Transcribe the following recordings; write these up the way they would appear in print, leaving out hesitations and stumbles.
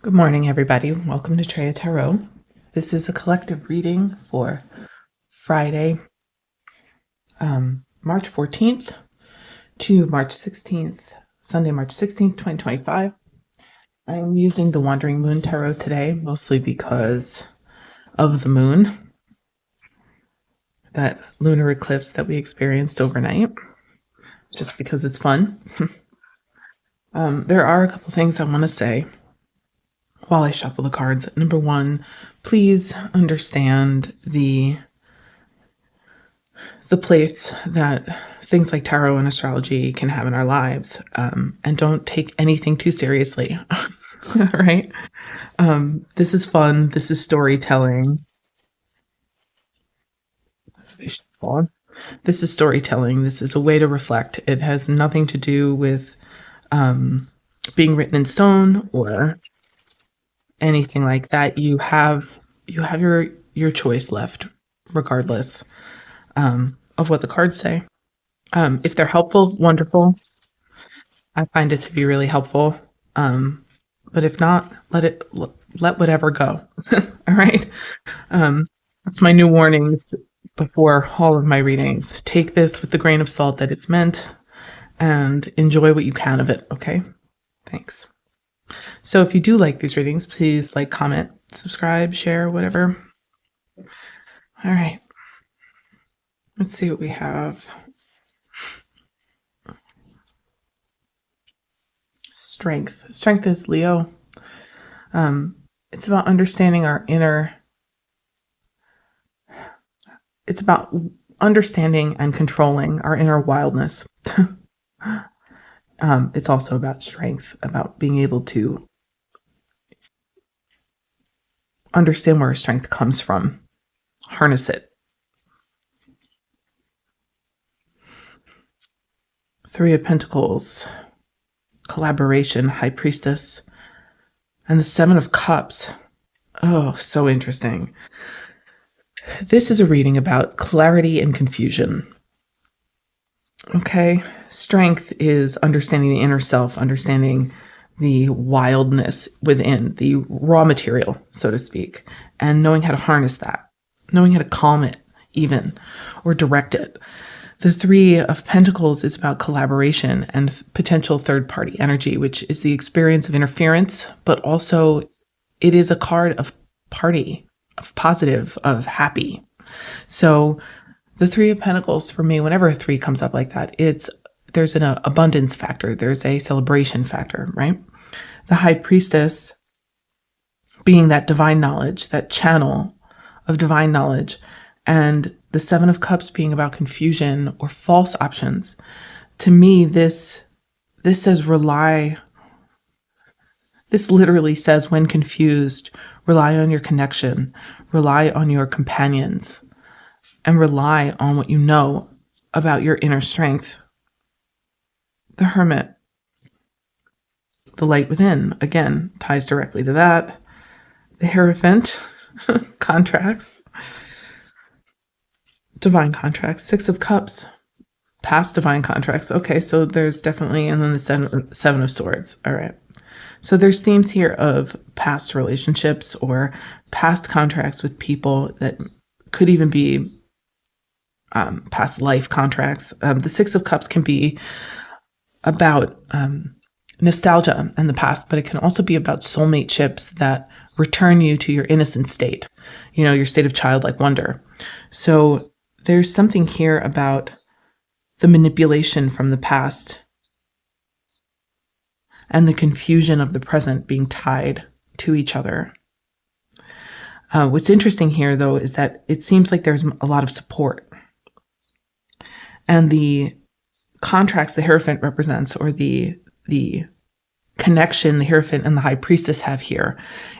Good morning, everybody. Welcome to Treya Tarot. This is a collective reading for Friday, March 14th to March 16th, Sunday, March 16th, 2025. I am using the Wandering Moon Tarot today, mostly because of the moon, that lunar eclipse that we experienced overnight, just because it's fun. There are a couple things I want to say while I shuffle the cards. Number one, please understand the place that things like tarot and astrology can have in our lives, and don't take anything too seriously. Right? This is fun. This is storytelling. This is storytelling. This is a way to reflect. It has nothing to do with being written in stone or anything like that. You have your choice left, regardless of what the cards say. If they're helpful, wonderful. I find it to be really helpful. But if not, let whatever go. All right. That's my new warning before all of my readings. Take this with the grain of salt that it's meant and enjoy what you can of it. Okay. Thanks. So if you do like these readings, please like, comment, subscribe, share, whatever. All right. Let's see what we have. Strength. Strength is Leo. It's about understanding our inner. It's about understanding and controlling our inner wildness. It's also about strength, about being able to understand where our strength comes from, harness it. Three of Pentacles, collaboration, High Priestess, and the Seven of Cups. Oh, so interesting. This is a reading about clarity and confusion. Okay, strength is understanding the inner self, understanding the wildness within, the raw material, so to speak, and knowing how to harness that, knowing how to calm it even, or direct it. The Three of Pentacles is about collaboration and potential third-party energy, which is the experience of interference, but also it is a card of party, of positive, of happy. So the Three of Pentacles, for me, whenever a three comes up like that, there's an abundance factor. There's a celebration factor, right? The High Priestess being that divine knowledge, that channel of divine knowledge, and the Seven of Cups being about confusion or false options. To me, this says rely. This literally says, when confused, rely on your connection, rely on your companions, and rely on what you know about your inner strength. The Hermit, the light within, again, ties directly to that. The Hierophant, contracts, divine contracts. Six of Cups, past divine contracts. Okay, so there's definitely, and then the Seven of Swords. All right. So there's themes here of past relationships or past contracts with people that could even be past life contracts. The Six of Cups can be about nostalgia and the past, but it can also be about soulmate ships that return you to your innocent state, your state of childlike wonder. So there's something here about the manipulation from the past and the confusion of the present being tied to each other. What's interesting here, though, is that it seems like there's a lot of support. And the contracts the Hierophant represents, or the connection the Hierophant and the High Priestess have here,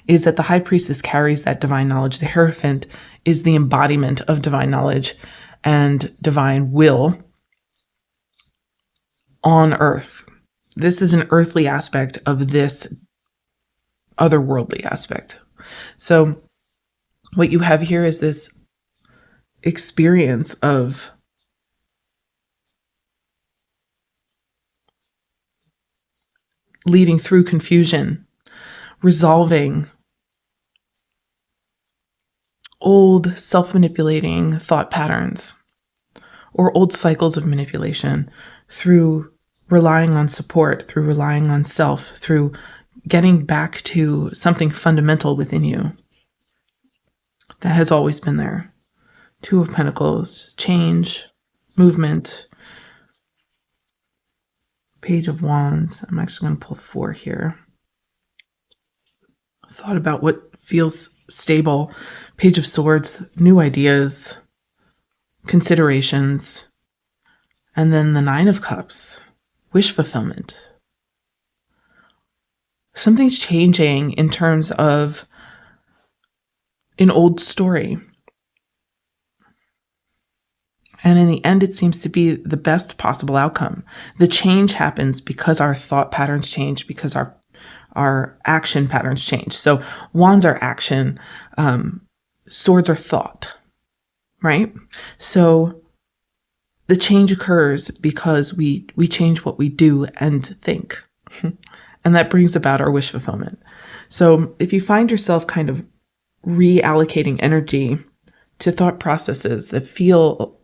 is that the High Priestess carries that divine knowledge. The Hierophant is the embodiment of divine knowledge and divine will on earth. This is an earthly aspect of this otherworldly aspect. So what you have here is this experience of leading through confusion resolving old self-manipulating thought patterns or old cycles of manipulation through relying on support, through relying on self, through getting back to something fundamental within you that has always been there. Two of Pentacles, change, movement, Page of Wands. I'm actually going to pull 4 here. Thought about what feels stable. Page of Swords, new ideas, considerations, and then the 9 of Cups, wish fulfillment. Something's changing in terms of an old story. And in the end, it seems to be the best possible outcome. The change happens because our thought patterns change, because our action patterns change. So wands are action, swords are thought, right? So the change occurs because we change what we do and think. And that brings about our wish fulfillment. So if you find yourself kind of reallocating energy to thought processes that feel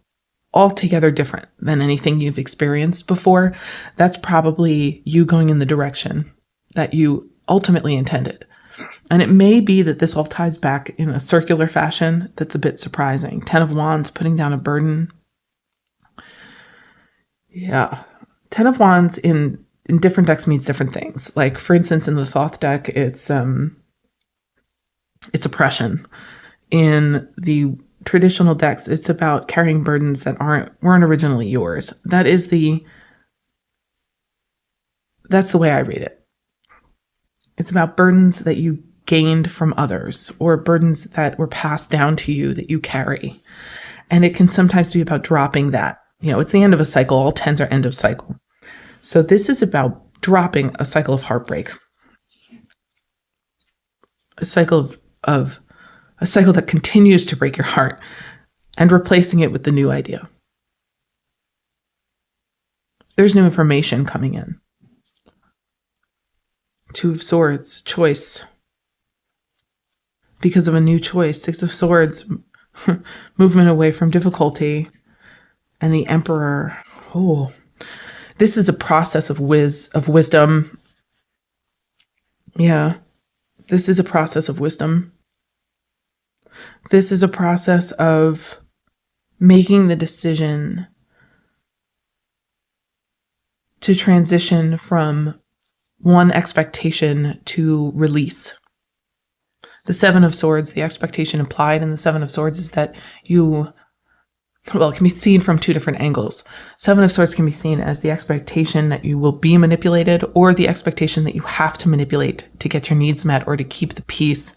altogether different than anything you've experienced before, that's probably you going in the direction that you ultimately intended. And it may be that this all ties back in a circular fashion that's a bit surprising. 10 of Wands, putting down a burden. Yeah. 10 of Wands in different decks means different things. Like, for instance, in the Thoth deck, it's oppression. In the traditional decks, it's about carrying burdens that weren't originally yours. That's the way I read it. It's about burdens that you gained from others, or burdens that were passed down to you that you carry. And it can sometimes be about dropping that. It's the end of a cycle. All 10s are end of cycle. So this is about dropping a cycle of heartbreak. A cycle that continues to break your heart, and replacing it with the new idea. There's new information coming in. 2 of Swords, choice. Because of a new choice. 6 of Swords, movement away from difficulty. And the Emperor. Oh, this is a process of wisdom. Yeah, this is a process of wisdom. This is a process of making the decision to transition from one expectation to release. The 7 of Swords, the expectation implied in the 7 of Swords is that it can be seen from 2 different angles. 7 of Swords can be seen as the expectation that you will be manipulated, or the expectation that you have to manipulate to get your needs met or to keep the peace.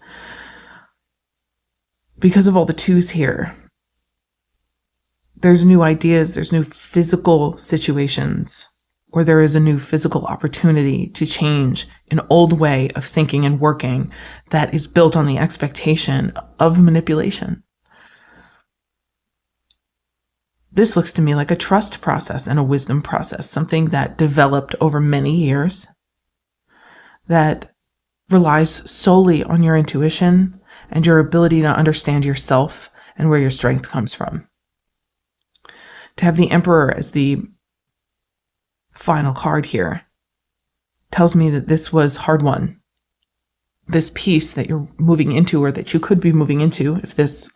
Because of all the 2s here, there's new ideas, there's new physical situations, or there is a new physical opportunity to change an old way of thinking and working that is built on the expectation of manipulation. This looks to me like a trust process and a wisdom process, something that developed over many years, that relies solely on your intuition and your ability to understand yourself and where your strength comes from. To have the Emperor as the final card here tells me that this was hard won. This piece that you're moving into, or that you could be moving into, if this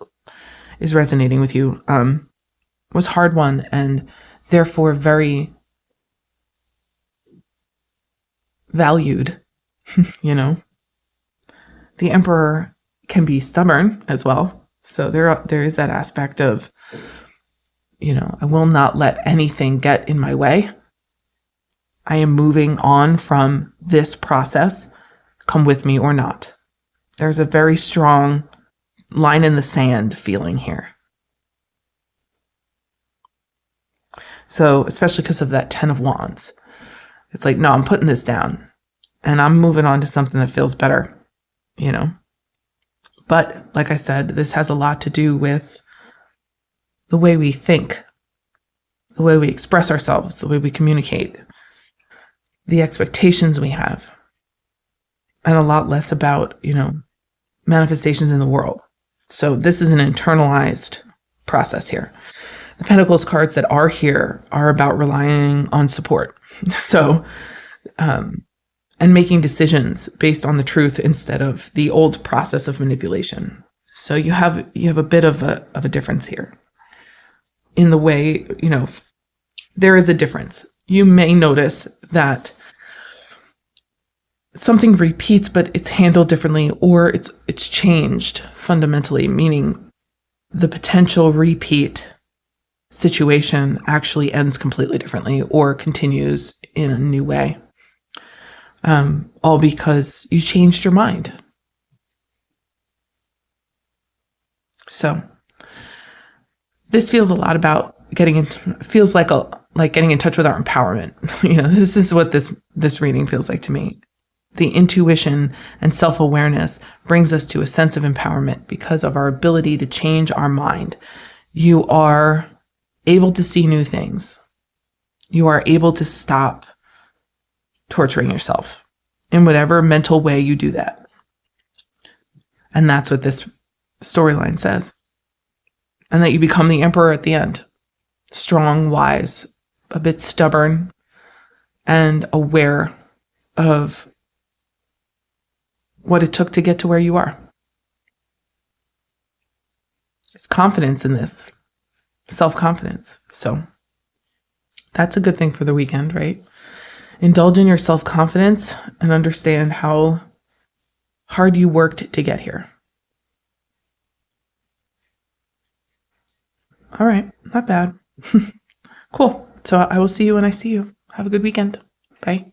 is resonating with you, was hard won, and therefore very valued. The Emperor can be stubborn as well. So there is that aspect of, I will not let anything get in my way. I am moving on from this process, come with me or not. There's a very strong line in the sand feeling here. So, especially because of that 10 of Wands. It's like, no, I'm putting this down and I'm moving on to something that feels better, But like I said, this has a lot to do with the way we think, the way we express ourselves, the way we communicate, the expectations we have. and a lot less about, manifestations in the world. So this is an internalized process here. The Pentacles cards that are here are about relying on support. So, and making decisions based on the truth instead of the old process of manipulation. So you have a bit of a difference here in the way, there is a difference. You may notice that something repeats, but it's handled differently, or it's changed fundamentally, meaning the potential repeat situation actually ends completely differently or continues in a new way. All because you changed your mind. So this feels a lot about feels like getting in touch with our empowerment. This is what this reading feels like to me. The intuition and self-awareness brings us to a sense of empowerment because of our ability to change our mind. You are able to see new things. You are able to stop torturing yourself in whatever mental way you do that. And that's what this storyline says. And that you become the emperor at the end. Strong, wise, a bit stubborn, and aware of what it took to get to where you are. There's confidence in this. Self-confidence. So that's a good thing for the weekend, right? Indulge in your self-confidence and understand how hard you worked to get here. All right, not bad. Cool. So I will see you when I see you. Have a good weekend. Bye.